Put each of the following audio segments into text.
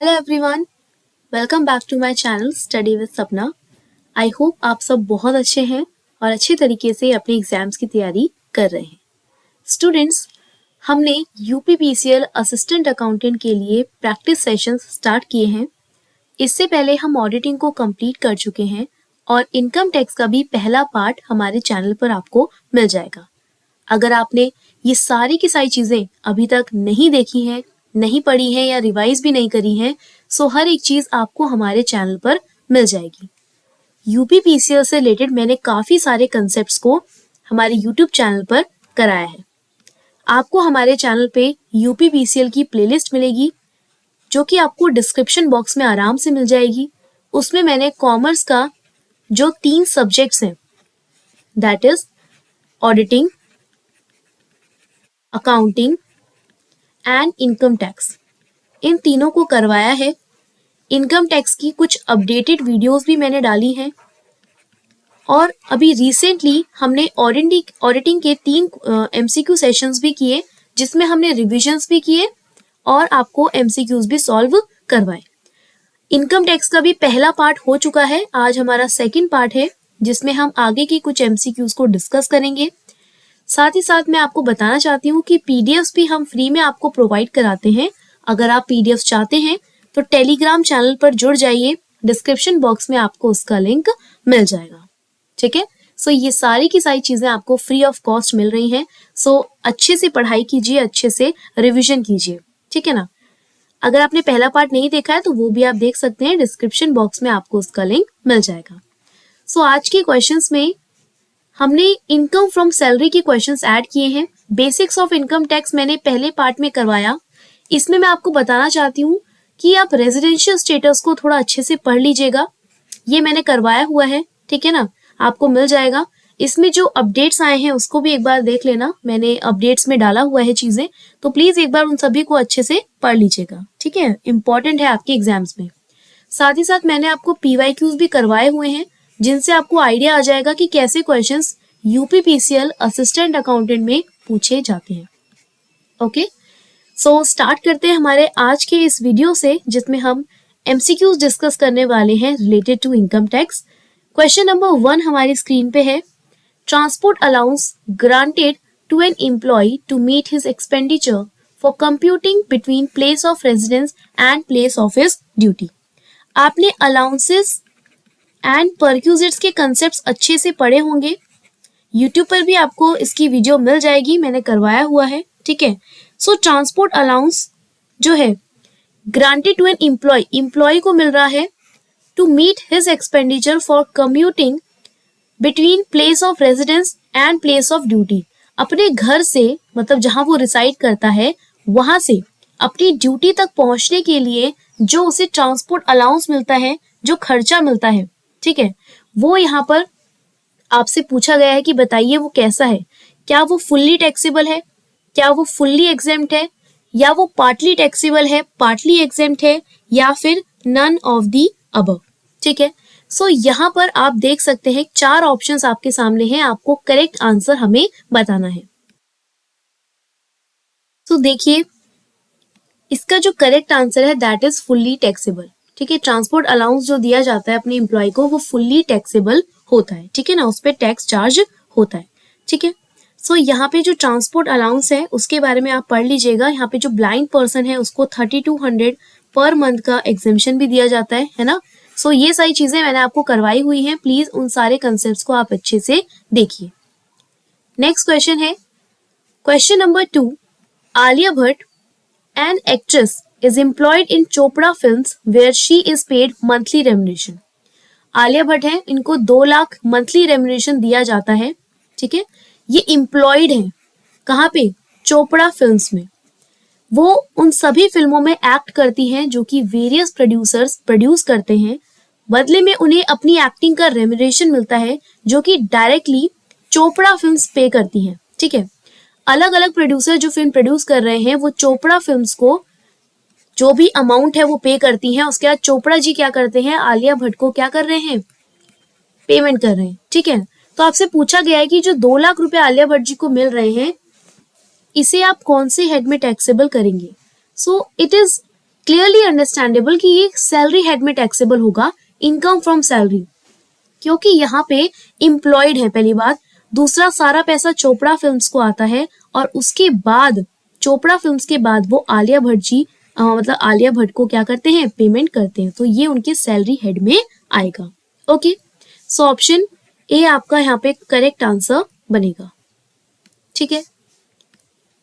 Hello everyone, welcome back to my channel study with Sapna. I hope आप सब बहुत अच्छे हैं और अच्छे तरीके से अपने एग्जाम्स की तैयारी कर रहे हैं। स्टूडेंट्स, हमने यूपीपीसीएल असिस्टेंट अकाउंटेंट के लिए प्रैक्टिस सेशंस स्टार्ट किए हैं। इससे पहले हम ऑडिटिंग को कंप्लीट कर चुके हैं और इनकम टैक्स का भी पहला पार्ट हमारे चैनल पर आपको मिल जाएगा। अगर आपने ये सारी की सारी चीज़ें अभी तक नहीं देखी हैं, नहीं पढ़ी हैं या रिवाइज भी नहीं करी हैं, सो हर एक चीज़ आपको हमारे चैनल पर मिल जाएगी। यूपीपीसीएल से रिलेटेड मैंने काफ़ी सारे कंसेप्ट्स को हमारे यूट्यूब चैनल पर कराया है। आपको हमारे चैनल पे यूपीपीसीएल की प्लेलिस्ट मिलेगी जो कि आपको डिस्क्रिप्शन बॉक्स में आराम से मिल जाएगी। उसमें मैंने कॉमर्स का जो 3 सब्जेक्ट्स हैं, that is auditing, accounting and income tax, इन तीनों को करवाया है। इनकम टैक्स की कुछ अपडेटेड वीडियोस भी मैंने डाली हैं और अभी रिसेंटली हमने ऑडिटिंग के 3 एमसीक्यू सेशंस भी किए जिसमें हमने रिविजन्स भी किए और आपको एमसीक्यूज भी सॉल्व करवाए। इनकम टैक्स का भी पहला पार्ट हो चुका है, आज हमारा सेकंड पार्ट है जिसमें हम आगे की कुछ एमसीक्यूज को डिस्कस करेंगे। साथ ही साथ मैं आपको बताना चाहती हूँ कि पीडीएफ्स भी हम फ्री में आपको प्रोवाइड कराते हैं। अगर आप पीडीएफ चाहते हैं तो टेलीग्राम चैनल पर जुड़ जाइए, डिस्क्रिप्शन बॉक्स में आपको उसका लिंक मिल जाएगा। ठीक है, सो ये सारी की सारी चीजें आपको फ्री ऑफ कॉस्ट मिल रही हैं। सो अच्छे से पढ़ाई कीजिए, अच्छे से रिविजन कीजिए, ठीक है ना। अगर आपने पहला पार्ट नहीं देखा है तो वो भी आप देख सकते हैं, डिस्क्रिप्शन बॉक्स में आपको उसका लिंक मिल जाएगा। सो आज के क्वेश्चंस में हमने इनकम फ्रॉम सैलरी के क्वेश्चंस ऐड किए हैं। बेसिक्स ऑफ इनकम टैक्स मैंने पहले पार्ट में करवाया। इसमें मैं आपको बताना चाहती हूँ कि आप रेजिडेंशियल स्टेटस को थोड़ा अच्छे से पढ़ लीजिएगा। ये मैंने करवाया हुआ है, ठीक है ना, आपको मिल जाएगा। इसमें जो अपडेट्स आए हैं उसको भी एक बार देख लेना, मैंने अपडेट्स में डाला हुआ है चीजें, तो प्लीज एक बार उन सभी को अच्छे से पढ़ लीजिएगा, ठीक है, इंपॉर्टेंट है आपके एग्जाम्स में। साथ ही साथ मैंने आपको पीवाईक्यूज भी करवाए हुए हैं जिनसे आपको आइडिया आ जाएगा कि कैसे क्वेश्चंस यूपीपीसीएल असिस्टेंट अकाउंटेंट में पूछे जाते हैं। ओके, सो स्टार्ट करते हैं हमारे आज के इस वीडियो से जिसमें हम एमसीक्यूज डिस्कस करने वाले हैं related to income tax. Question number 1 हमारी स्क्रीन पे है, transport allowance granted to an employee to meet his expenditure for computing between place of residence and place of his duty. आपने अलाउंसेस एंड परक्यूजिट्स के concepts अच्छे से पढ़े होंगे। YouTube पर भी आपको इसकी वीडियो मिल जाएगी, मैंने करवाया हुआ है, ठीक है। सो ट्रांसपोर्ट अलाउंस जो है ग्रांटेड टू एन एम्प्लॉय को मिल रहा है to meet his expenditure for commuting between place of residence and place of duty. अपने घर से, मतलब जहां वो रिसाइड करता है, वहां से अपनी ड्यूटी तक पहुंचने के लिए जो उसे ट्रांसपोर्ट अलाउंस मिलता है, जो खर्चा मिलता है, ठीक है, वो यहाँ पर आपसे पूछा गया है कि बताइए वो कैसा है। क्या वो फुल्ली टैक्सेबल है, क्या वो फुल्ली एग्जेम्प्ट है, या वो पार्टली टैक्सेबल है, पार्टली एग्जेम्प्ट है, या फिर नन ऑफ दी अबव, ठीक है। सो यहाँ पर आप देख सकते हैं 4 ऑप्शंस आपके सामने हैं, आपको करेक्ट आंसर हमें बताना है। तो देखिए, इसका जो करेक्ट आंसर है दैट इज फुल्ली टैक्सेबल, ठीक है। ट्रांसपोर्ट अलाउंस जो दिया जाता है अपने एम्प्लॉय को वो फुल्ली टैक्सेबल होता है, ठीक है ना, उस पर टैक्स चार्ज होता है, ठीक है। सो यहाँ पे जो ट्रांसपोर्ट अलाउंस है उसके बारे में आप पढ़ लीजिएगा। यहाँ पे जो ब्लाइंड पर्सन है उसको 3200 पर मंथ का एग्जेम्पशन भी दिया जाता है ना। सो ये सारी चीजें मैंने आपको करवाई हुई हैं, प्लीज उन सारे कंसेप्ट को आप अच्छे से देखिए। नेक्स्ट क्वेश्चन है question number 2, Alia Bhatt an actress is employed in Chopra Films where she is paid monthly remuneration। Alia Bhatt है, इनको 2 लाख मंथली रेम्यूनरेशन दिया जाता है, ठीक है। ये एम्प्लॉयड है कहाँ पे, चोपड़ा फिल्म्स में। वो उन सभी फिल्मों में एक्ट करती हैं जो कि वेरियस प्रोड्यूसर्स प्रोड्यूस करते हैं। बदले में उन्हें अपनी एक्टिंग का रेम्यूनरेशन मिलता है जो कि डायरेक्टली चोपड़ा फिल्म्स पे करती हैं, ठीक है। अलग अलग प्रोड्यूसर जो फिल्म प्रोड्यूस कर रहे हैं वो चोपड़ा फिल्म्स को जो भी अमाउंट है वो पे करती हैं। उसके बाद चोपड़ा जी क्या करते हैं, आलिया भट्ट को क्या कर रहे हैं, पेमेंट कर रहे हैं, ठीक है। तो आपसे पूछा गया है कि जो 2 लाख रुपए आलिया भट्ट जी को मिल रहे हैं इसे आप कौन से हेड में टैक्सेबल करेंगे। So it is clearly understandable कि ये सैलरी हेड में टैक्सेबल होगा, इनकम फ्रॉम सैलरी, क्योंकि यहाँ पे एम्प्लॉयड है पहली बात। दूसरा, सारा पैसा चोपड़ा फिल्म्स को आता है और उसके बाद चोपड़ा फिल्म्स के बाद वो आलिया भट्ट जी मतलब आलिया भट्ट को क्या करते हैं, पेमेंट करते हैं, तो ये उनके सैलरी हेड में आएगा। ओके, सो ऑप्शन ए आपका यहाँ पे करेक्ट आंसर बनेगा। ठीक है,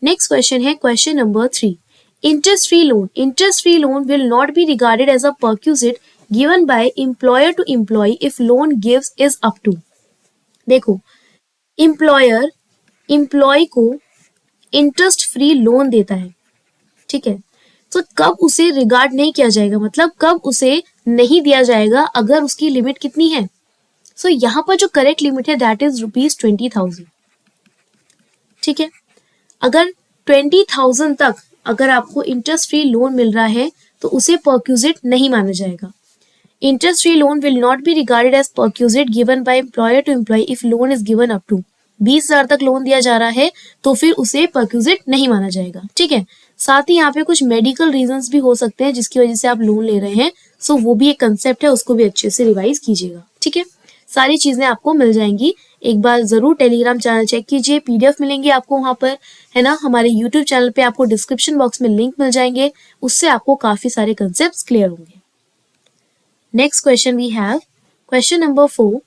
नेक्स्ट क्वेश्चन है question number 3। Interest free loan. Interest free loan will not be regarded as a perquisite given by employer to employee if loan gives is up to. देखो, employer employee को interest free loan देता है, ठीक है, तो कब उसे regard नहीं किया जाएगा, मतलब कब उसे नहीं दिया जाएगा अगर उसकी लिमिट कितनी है। सो यहाँ पर जो करेक्ट लिमिट है दैट इज ₹20,000। ठीक है, अगर 20,000 तक अगर आपको इंटरेस्ट फ्री लोन मिल रहा है तो उसे परक्यूजिट नहीं माना जाएगा। Interest free loan will not be regarded as perquisite given by employer to employee if loan is given up to 20,000 तक लोन दिया जा रहा है तो फिर उसे परक्यूजिट नहीं माना जाएगा। ठीक है, साथ ही यहाँ पे कुछ मेडिकल रीजंस भी हो सकते हैं जिसकी वजह से आप लोन ले रहे हैं, सो वो भी एक कंसेप्ट है, उसको भी अच्छे से रिवाइज कीजिएगा। ठीक है, सारी चीजें आपको मिल जाएंगी, एक बार जरूर टेलीग्राम चैनल चेक कीजिए, पीडीएफ मिलेंगे आपको वहां पर, है ना। हमारे यूट्यूब चैनल पे आपको डिस्क्रिप्शन बॉक्स में लिंक मिल जाएंगे, उससे आपको काफी सारे कंसेप्ट क्लियर होंगे। Next question we have question number 4।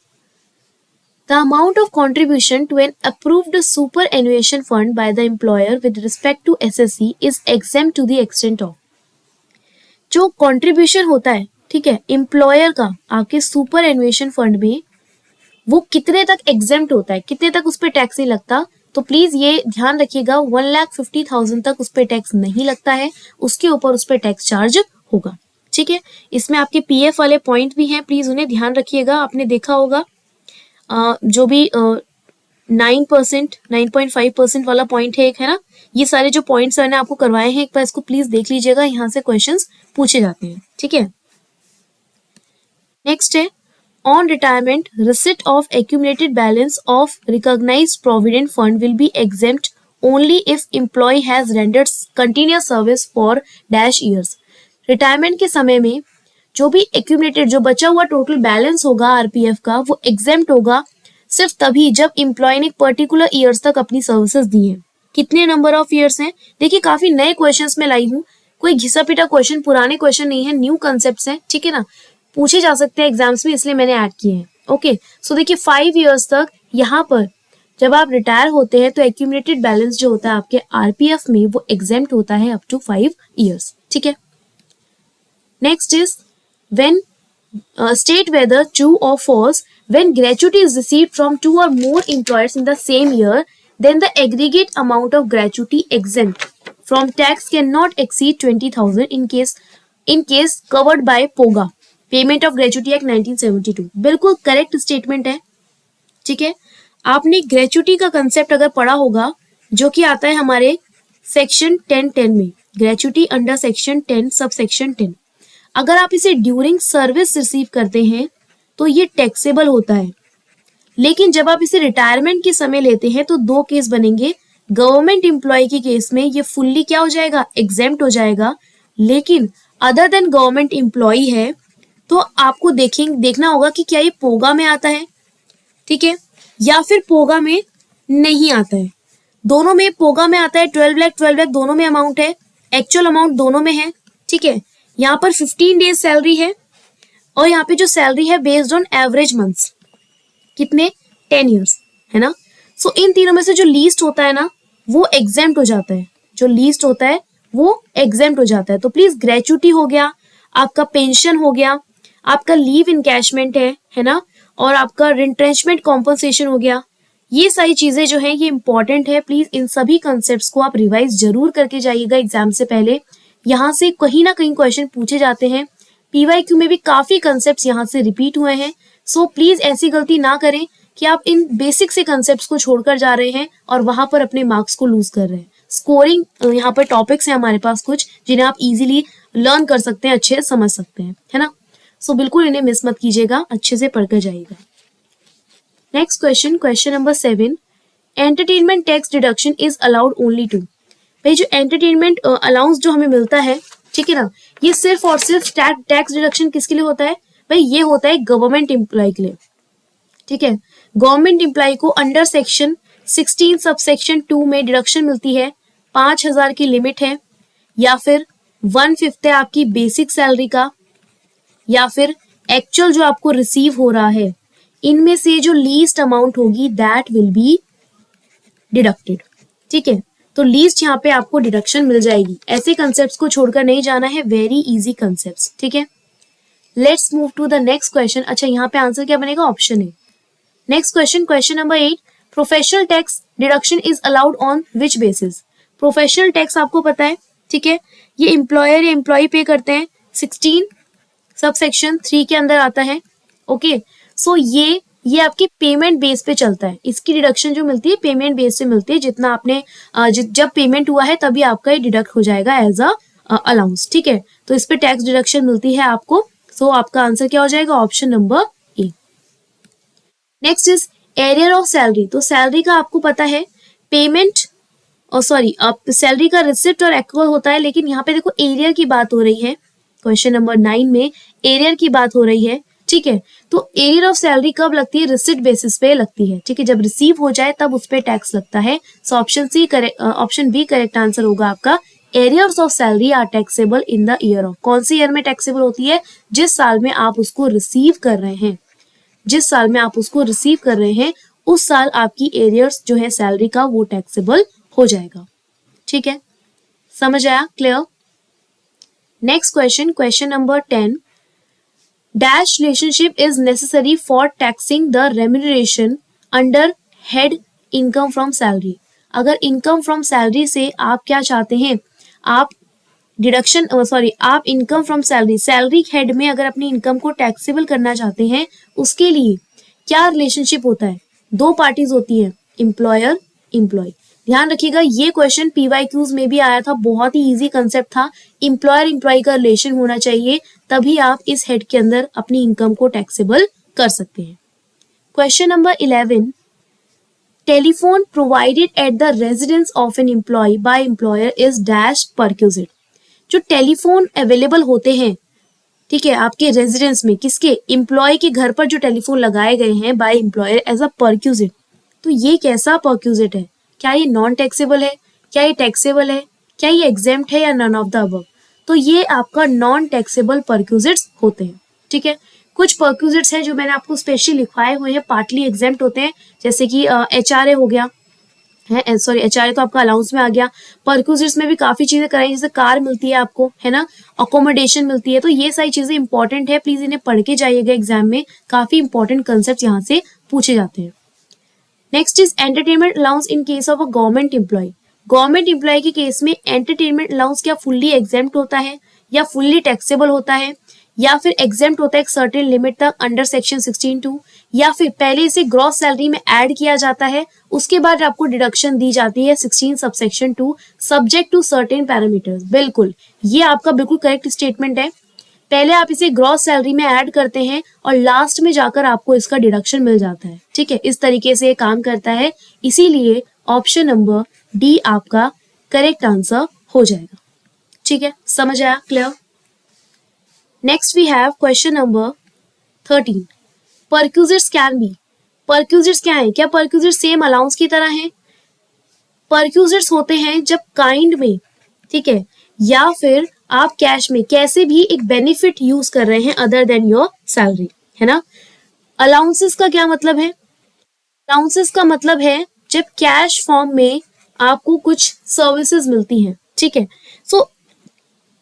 The amount of contribution to an approved superannuation fund by the employer with respect to SSC is exempt to the extent of। जो contribution होता है, ठीक है, employer का आपके super एनुएशन fund में, वो कितने तक एग्जेम्प्ट होता है, कितने तक उस पर टैक्स नहीं लगता। तो प्लीज ये ध्यान रखिएगा, 1,50,000 तक उस पर टैक्स नहीं लगता है, उसके ऊपर उस पर टैक्स चार्ज होगा। ठीक है, इसमें आपके पीएफ वाले पॉइंट भी हैं, प्लीज उन्हें ध्यान रखिएगा। आपने देखा होगा जो भी 9%, 9.5% वाला पॉइंट है एक, है ना। ये सारे जो पॉइंट्स मैंने आपको करवाए हैं, एक बार इसको प्लीज देख लीजिएगा, यहाँ से क्वेश्चंस पूछे जाते हैं। ठीक है, नेक्स्ट है on retirement receipt of accumulated balance of recognised provident fund will be exempt only if employee has rendered continuous service for dash years. Retirement के समय में जो भी एक्यूमुलेटेड, जो बचा हुआ टोटल बैलेंस होगा आरपीएफ का, वो एग्जेम्प्ट होगा सिर्फ तभी जब एम्प्लॉय ने पर्टिकुलर ईयर्स तक अपनी सर्विसेज दी हैं। कितने नंबर ऑफ ईयर्स हैं, देखिए काफी नए क्वेश्चंस में लाई हूँ, कोई घिसा पिटा क्वेश्चन, पुराने क्वेश्चन नहीं है, न्यू कंसेप्ट्स हैं। ठीक है ना, पूछे जा सकते हैं एग्जाम्स में, इसलिए मैंने ऐड किए हैं। ओके, सो देखिए 5 ईयर्स तक यहाँ पर जब आप रिटायर होते हैं तो एक्यूमुलेटेड बैलेंस जो होता है आपके आरपीएफ में वो एग्जेम्प्ट होता है अप टू 5 ईयर्स। ठीक है, next is when state whether true or false when gratuity is received from 2 or more employers in the same year, then the aggregate amount of gratuity exempt from tax cannot exceed 20,000 in case covered by POGA, Payment of Gratuity Act 1972। बिल्कुल correct statement है। ठीक है, आपने gratuity का concept अगर पढ़ा होगा जो कि आता है हमारे सेक्शन 10(10) में, gratuity under section 10 sub section 10। अगर आप इसे ड्यूरिंग सर्विस रिसीव करते हैं तो ये टैक्सेबल होता है, लेकिन जब आप इसे रिटायरमेंट के समय लेते हैं तो 2 केस बनेंगे। गवर्नमेंट एम्प्लॉय के केस में ये फुल्ली क्या हो जाएगा, एग्जेम्प्ट हो जाएगा, लेकिन अदर देन गवर्नमेंट एम्प्लॉय है तो आपको देखना होगा कि क्या ये पोगा में आता है, ठीक है, या फिर पोगा में नहीं आता है। दोनों में, पोगा में आता है 12 लाख दोनों में अमाउंट है, एक्चुअल अमाउंट दोनों में है। ठीक है, यहाँ पर 15 डेज सैलरी है और यहाँ पे जो सैलरी है बेस्ड ऑन एवरेज मंथ्स, कितने, 10 ईयर्स, है ना। सो इन तीनों में से जो लीस्ट होता है ना वो एग्जेम्प्ट हो जाता है, जो लीस्ट होता है वो एग्जेम्प्ट हो जाता है। तो प्लीज ग्रेचुटी हो गया, आपका पेंशन हो गया, आपका लीव इनकैशमेंट है ना, और आपका रिट्रेंचमेंट कॉम्पनसेशन हो गया, ये सारी चीजें जो है ये इंपॉर्टेंट है। प्लीज इन सभी कंसेप्ट को आप रिवाइज जरूर करके जाइएगा एग्जाम से पहले, यहाँ से कहीं ना कहीं क्वेश्चन पूछे जाते हैं। पीवाईक्यू में भी काफी कंसेप्ट्स यहाँ से रिपीट हुए हैं, सो प्लीज ऐसी गलती ना करें कि आप इन बेसिक से कंसेप्ट्स को छोड़कर जा रहे हैं और वहां पर अपने मार्क्स को लूज कर रहे हैं। स्कोरिंग यहाँ पर टॉपिक्स हैं हमारे पास कुछ जिन्हें आप इजीली लर्न कर सकते हैं, अच्छे से समझ सकते हैं, है ना। सो बिल्कुल इन्हें मिस मत कीजिएगा, अच्छे से पढ़कर जाइएगा। Next question, question number 7। Entertainment tax deduction is allowed only to. भाई जो एंटरटेनमेंट अलाउंस जो हमें मिलता है, ठीक है ना। ये सिर्फ और सिर्फ टैक्स डिडक्शन किसके लिए होता है भाई, ये होता है गवर्नमेंट एम्प्लॉय के लिए, ठीक है। गवर्नमेंट एम्प्लॉय को अंडर सेक्शन 16 सब सेक्शन 2 में डिडक्शन मिलती है, 5,000 की लिमिट है, या फिर 1/5 है आपकी बेसिक सैलरी का, या फिर एक्चुअल जो आपको रिसीव हो रहा है इनमें से जो लीस्ट अमाउंट होगी दैट विल बी डिडक्टेड, ठीक है। तो लीस्ट यहाँ पे आपको डिडक्शन मिल जाएगी। ऐसे कंसेप्ट्स को छोड़कर नहीं जाना है, वेरी इजी कंसेप्ट्स, ठीक है। Let's move to the next question. अच्छा, यहाँ पे आंसर क्या बनेगा, ऑप्शन है। Next question, question number 8, professional tax deduction is allowed on which basis. Professional tax आपको पता है, ठीक है, ये एम्प्लॉयर या एम्प्लॉय पे करते हैं, 16 सब सेक्शन 3 के अंदर आता है, ओके। सो ये आपकी पेमेंट बेस पे चलता है। इसकी डिडक्शन जो मिलती है पेमेंट बेस से मिलती है, जितना आपने जब पेमेंट हुआ है तभी आपका ये डिडक्ट हो जाएगा एज अ अलाउंस, ठीक है। तो इस पे टैक्स डिडक्शन मिलती है आपको। सो आपका आंसर क्या हो जाएगा, option number A. Next is arrear of salary. तो सैलरी का आपको पता है पेमेंट और सैलरी का रिसिप्ट और एक्रूअल होता है, लेकिन यहाँ पे देखो एरियर की बात हो रही है। क्वेश्चन नंबर 9 में एरियर की बात हो रही है, ठीक है। तो एरियर ऑफ सैलरी कब लगती है, रिसिप्ट बेसिस पे लगती है, ठीक है। जब रिसीव हो जाए तब उस पे टैक्स लगता है। So option B correct answer होगा आपका। Arrears of salary are taxable in the year of. कौन सी ईयर में टैक्सेबल होती है, जिस साल में आप उसको रिसीव कर रहे हैं, जिस साल में आप उसको रिसीव कर रहे हैं उस साल आपकी एरियर्स जो है सैलरी का वो टैक्सेबल हो जाएगा, ठीक है। समझ आया, clear. Next question, question number 10, dash relationship is necessary for taxing the remuneration under head income from salary. अगर इनकम फ्रॉम सैलरी से आप क्या चाहते हैं, आप डिडक्शन आप इनकम फ्रॉम सैलरी हेड में अगर अपनी इनकम को टैक्सेबल करना चाहते हैं, उसके लिए क्या रिलेशनशिप होता है, दो पार्टीज होती है, एम्प्लॉयर एम्प्लॉय। ध्यान रखिएगा ये क्वेश्चन पीवाईक्यूज में भी आया था, बहुत ही इजी कंसेप्ट था। एम्प्लॉयर एम्प्लॉय का रिलेशन होना चाहिए, तभी आप इस हेड के अंदर अपनी इनकम को टैक्सेबल कर सकते हैं। Question number 11, telephone provided at the residence of an employee by employer is dash perquisite. जो टेलीफोन अवेलेबल होते हैं, ठीक है, आपके रेजिडेंस में, किसके, एम्प्लॉय के घर पर जो टेलीफोन लगाए गए हैं by employer as a perquisite, तो ये कैसा परक्यूजिट है, क्या ये नॉन टैक्सेबल है, क्या ये टैक्सेबल है, क्या ये एग्जेम्प्ट है या नन ऑफ द अबव। तो ये आपका नॉन टैक्सेबल परक्यूजिट्स होते हैं, ठीक है। कुछ परक्यूजिट्स हैं जो मैंने आपको स्पेशली लिखवाए हुए हैं, पार्टली एग्जेम्प्ट होते हैं, जैसे कि HRA हो गया है, HRA तो आपका अलाउंस में आ गया। परक्यूजिट्स में भी काफी चीजें कराई, जैसे कार मिलती है आपको, है ना, अकोमोडेशन मिलती है। तो ये सारी चीजें इंपॉर्टेंट है, प्लीज इन्हें पढ़ के जाइएगा एग्जाम में, काफी इंपॉर्टेंट कंसेप्ट यहाँ से पूछे जाते हैं। Next is entertainment allowance in case of a government employee. Government employee के केस में एंटरटेनमेंट अलाउंस क्या फुल्ली एग्जेम्प्ट होता है या फुल्ली टैक्सेबल होता है, या फिर एग्जेम्प्ट होता है एक सर्टेन लिमिट तक अंडर सेक्शन 16(2), या फिर पहले इसे ग्रॉस सैलरी में ऐड किया जाता है, उसके बाद आपको डिडक्शन दी जाती है 16 subsection 2 subject to certain parameters. बिल्कुल, ये आपका बिल्कुल करेक्ट स्टेटमेंट है। पहले आप इसे ग्रॉस सैलरी में ऐड करते हैं और लास्ट में जाकर आपको इसका डिडक्शन मिल जाता है, ठीक है। इस तरीके से ये काम करता है, इसीलिए ऑप्शन नंबर डी आपका करेक्ट आंसर हो जाएगा, ठीक है। समझ आया, clear. Next we have question number 13, perquisites can be. Perquisites क्या है, क्या परक्यूजिट्स सेम अलाउंस की तरह है। परक्यूजिट्स होते हैं जब काइंड में, ठीक है, या फिर आप कैश में कैसे भी एक बेनिफिट यूज कर रहे हैं अदर देन योर सैलरी, है ना। अलाउंसेस का क्या मतलब है, अलाउंसेस का मतलब है जब कैश फॉर्म में आपको कुछ सर्विसेज मिलती हैं, ठीक है। सो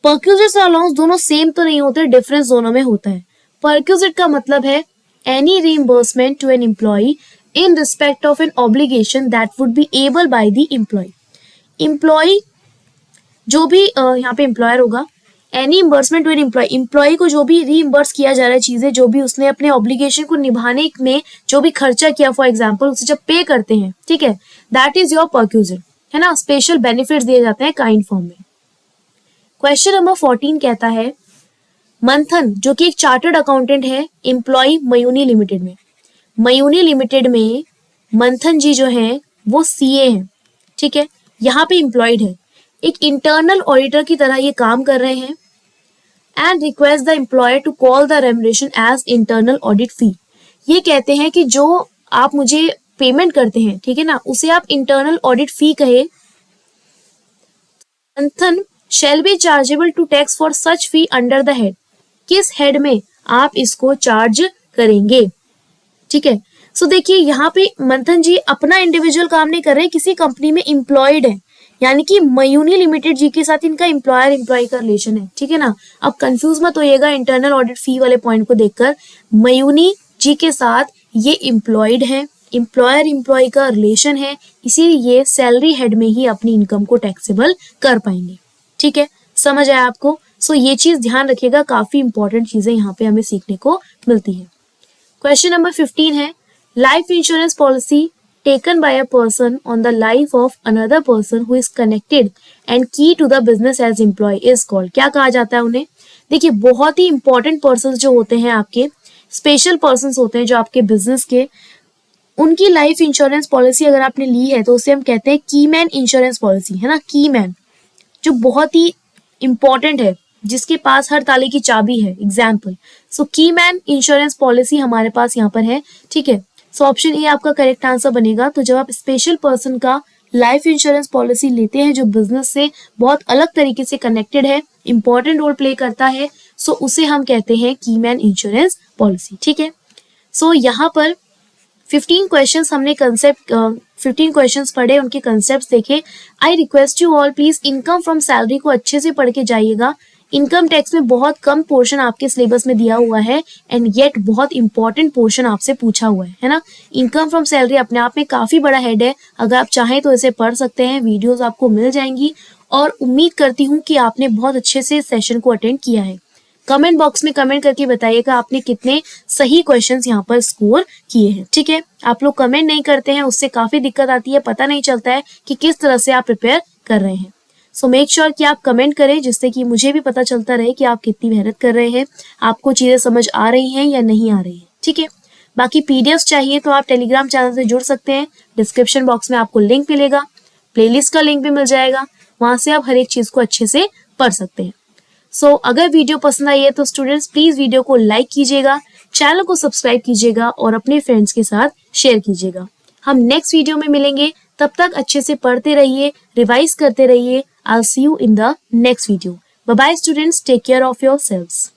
परक्यूजिट्स और अलाउंस दोनों सेम तो नहीं होते, डिफरेंस दोनों में होता है। परक्यूजिट का मतलब है any reimbursement to an employee in respect of an obligation that would be able by the employee. Employee जो भी यहाँ पे एम्प्लॉयर होगा, any imbursement to an employee, employee को जो भी रीइंबर्स किया जा रहा है चीजें, जो भी उसने अपने ऑब्लिगेशन को निभाने में जो भी खर्चा किया, फॉर एग्जाम्पल उसे जब पे करते हैं, ठीक है, दैट इज योर परक्यूजिट, है ना। स्पेशल बेनिफिट्स दिए जाते हैं काइंड फॉर्म में। क्वेश्चन नंबर 14 कहता है, मंथन जो कि एक चार्टर्ड अकाउंटेंट है एम्प्लॉय मयूनी लिमिटेड में, मयूनी लिमिटेड में मंथन जी जो हैं वो CA हैं, ठीक है, यहाँ पे एम्प्लॉयड है, एक इंटरनल ऑडिटर की तरह ये काम कर रहे हैं, and request the employer to call the remuneration as internal audit fee. ये कहते हैं कि जो आप मुझे पेमेंट करते हैं, ठीक है ना, उसे आप इंटरनल ऑडिट फी कहे। मंथन shall be chargeable to tax for such fee under the head। किस हेड में आप इसको चार्ज करेंगे, ठीक है। सो देखिए यहाँ पे मंथन जी अपना इंडिविजुअल काम नहीं कर रहे, किसी कंपनी में एम्प्लॉयड है, यानी कि मयूनी लिमिटेड जी के साथ इनका एम्प्लॉयर एम्प्लॉय का रिलेशन है, ठीक है ना। अब कंफ्यूज मत होइएगा इंटरनल ऑडिट फी वाले पॉइंट को देखकर, मयूनी जी के साथ ये एम्प्लॉयड है, एम्प्लॉयर एम्प्लॉय का रिलेशन है, इसीलिए ये सैलरी हेड में ही अपनी इनकम को टैक्सेबल कर पाएंगे, ठीक है। समझ आया आपको? सो ये चीज ध्यान रखिएगा, काफी इंपॉर्टेंट चीजें यहाँ पे हमें सीखने को मिलती है। क्वेश्चन नंबर 15 है, life insurance policy taken by a person on the life of another person who is connected and key to the business as employee is called. क्या कहा जाता है उन्हें? देखिए बहुत ही इंपॉर्टेंट पर्सन जो होते हैं, आपके स्पेशल पर्सन होते हैं जो आपके बिजनेस के, उनकी लाइफ इंश्योरेंस पॉलिसी अगर आपने ली है तो उसे हम कहते हैं की मैन इंश्योरेंस पॉलिसी, है ना। की मैन जो बहुत ही इंपॉर्टेंट है, जिसके पास हर ताले की चाबी है, एग्जाम्पल। सो की मैन इंश्योरेंस पॉलिसी हमारे पास यहाँ पर है, ठीक है। सो ऑप्शन ए आपका करेक्ट आंसर बनेगा। तो जब आप स्पेशल पर्सन का लाइफ इंश्योरेंस पॉलिसी लेते हैं जो बिजनेस से बहुत अलग तरीके से कनेक्टेड है, इंपॉर्टेंट रोल प्ले करता है, सो उसे हम कहते हैं की मैन इंश्योरेंस पॉलिसी, ठीक है। सो यहाँ पर 15 क्वेश्चंस हमने कंसेप्ट 15 क्वेश्चंस पढ़े, उनके कंसेप्ट्स देखे। I request you all please income from salary को अच्छे से पढ़ के जाइएगा। इनकम टैक्स में बहुत कम पोर्शन आपके सिलेबस में दिया हुआ है एंड येट बहुत इंपॉर्टेंट पोर्शन आपसे पूछा हुआ है ना। इनकम फ्रॉम सैलरी अपने आप में काफी बड़ा हेड है, अगर आप चाहें तो इसे पढ़ सकते हैं, वीडियोस आपको मिल जाएंगी। और उम्मीद करती हूँ कि आपने बहुत अच्छे से सेशन को अटेंड किया है। कमेंट बॉक्स में कमेंट करके बताइएगा आपने कितने सही क्वेश्चंस यहाँ पर स्कोर किए हैं, ठीक है। आप लोग कमेंट नहीं करते हैं, उससे काफी दिक्कत आती है, पता नहीं चलता है कि किस तरह से आप प्रिपेयर कर रहे हैं। सो मेक श्योर कि आप कमेंट करें, जिससे कि मुझे भी पता चलता रहे कि आप कितनी मेहनत कर रहे हैं, आपको चीजें समझ आ रही हैं या नहीं आ रही है, ठीक है। बाकी पीडीएफ चाहिए तो आप टेलीग्राम चैनल से जुड़ सकते हैं, डिस्क्रिप्शन बॉक्स में आपको लिंक मिलेगा, प्लेलिस्ट का लिंक भी मिल जाएगा, वहां से आप हर एक चीज को अच्छे से पढ़ सकते हैं। सो अगर वीडियो पसंद आई है तो स्टूडेंट्स प्लीज वीडियो को लाइक कीजिएगा, चैनल को सब्सक्राइब कीजिएगा और अपने फ्रेंड्स के साथ शेयर कीजिएगा। हम नेक्स्ट वीडियो में मिलेंगे, तब तक अच्छे से पढ़ते रहिए, रिवाइज करते रहिए। I will see you in the next video. Bye bye students, take care of yourselves.